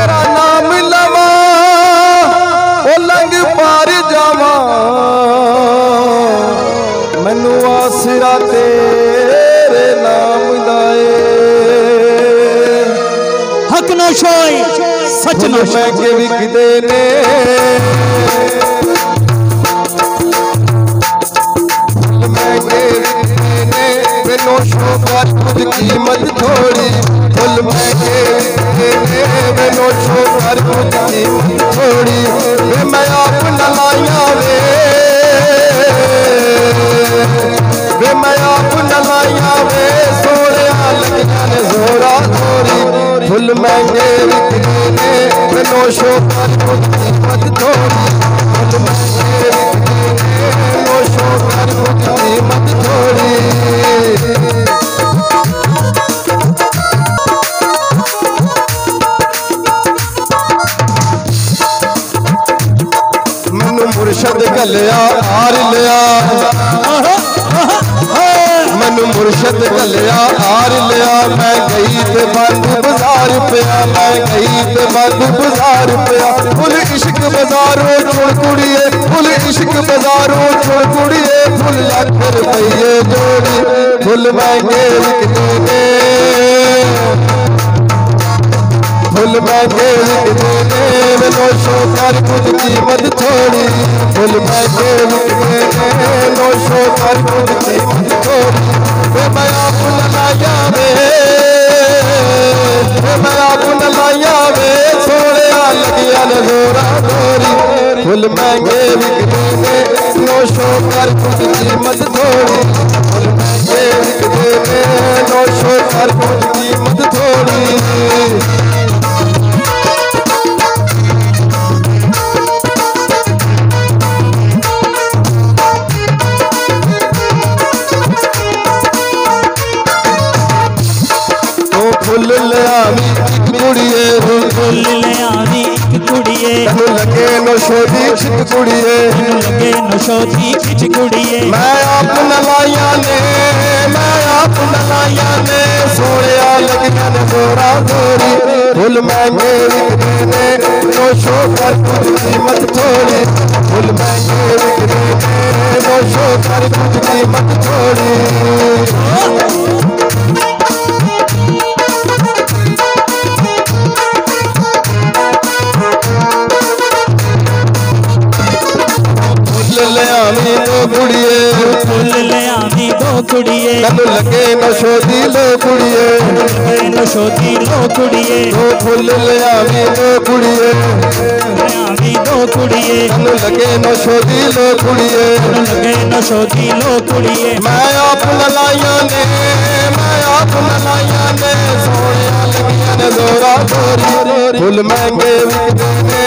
तेरा नाम लवा ओ लंग पार जावा मैनू आसरा तेरे नाम दाए हक न शोई सच न महंगे विकदे ने महंगे विकदे ने मैनू शोभा कुछ कीमत थोड़ी फुल महंगे विकदे ने मैनू शोभा कुछ कीमत थोड़ी मैं आप न लाया वे मैं आप न लाया वे सोने लग जाने जोरा जोरी फुल महंगे विकदे ने मैनू शोभा कुछ कीमत थोड़ी फुल महंगे विकदे ने मैनू शोभा कुछ कीमत थोड़ी मैनू मुर्शद गलिया हार लिया मैनू मुर्शद गलिया हार लिया मैं गई ते बंद बाजार पिया मैं गई ते बंद बाजार पिया फुल इश्क बाजारों छोड़ कुड़िए फुल इश्क बाजारों छोड़ कुड़िए फुल लाख रुपये जोड़ी फुल महंगे विकदे ने फुल महंगे विकदे ने मैनू शोकर कुछ कीमत थोड़ी फुल महंगे विकदे ने मैनू शोकर कुछ कीमत थोड़ी मैं आप न लाया वे मैं आप न लाया वे सोने लगिया ने जोरा जोरी फुल महंगे विकदे ने मैनू शोकर कुछ कीमत थोड़ी फुल महंगे विकदे ने मैनू शोकर कुछ कीमत थोड़ी फुल ले आवी कुड़िए फुल ले आवी कुड़िए लगे नशोदी छिट कुड़िए लगे नशोदी छिट कुड़िए मैं आप न लाया ने मैं आप न लाया ने सोने लग जाने जोरा जोरी फुल महंगे विकदे ने नशो कर कुछ कीमत थोड़ी फुल महंगे विकदे ने नशो कर कुछ कीमत थोड़ी ले आवी दो कुड़िए फुल ले आवी दो कुड़िए मैनू लगे नशोदी लो कुड़िए लगे नशोदी लो कुड़िए दो फुल ले आवी दो कुड़िए ले आवी दो कुड़िए मैनू लगे नशोदी लो कुड़िए लगे नशोदी लो कुड़िए मैं आप न लाया ने मैं आप न लाया ने सोने लगिया ने जोरा जोरी फुल महंगे विकदे ने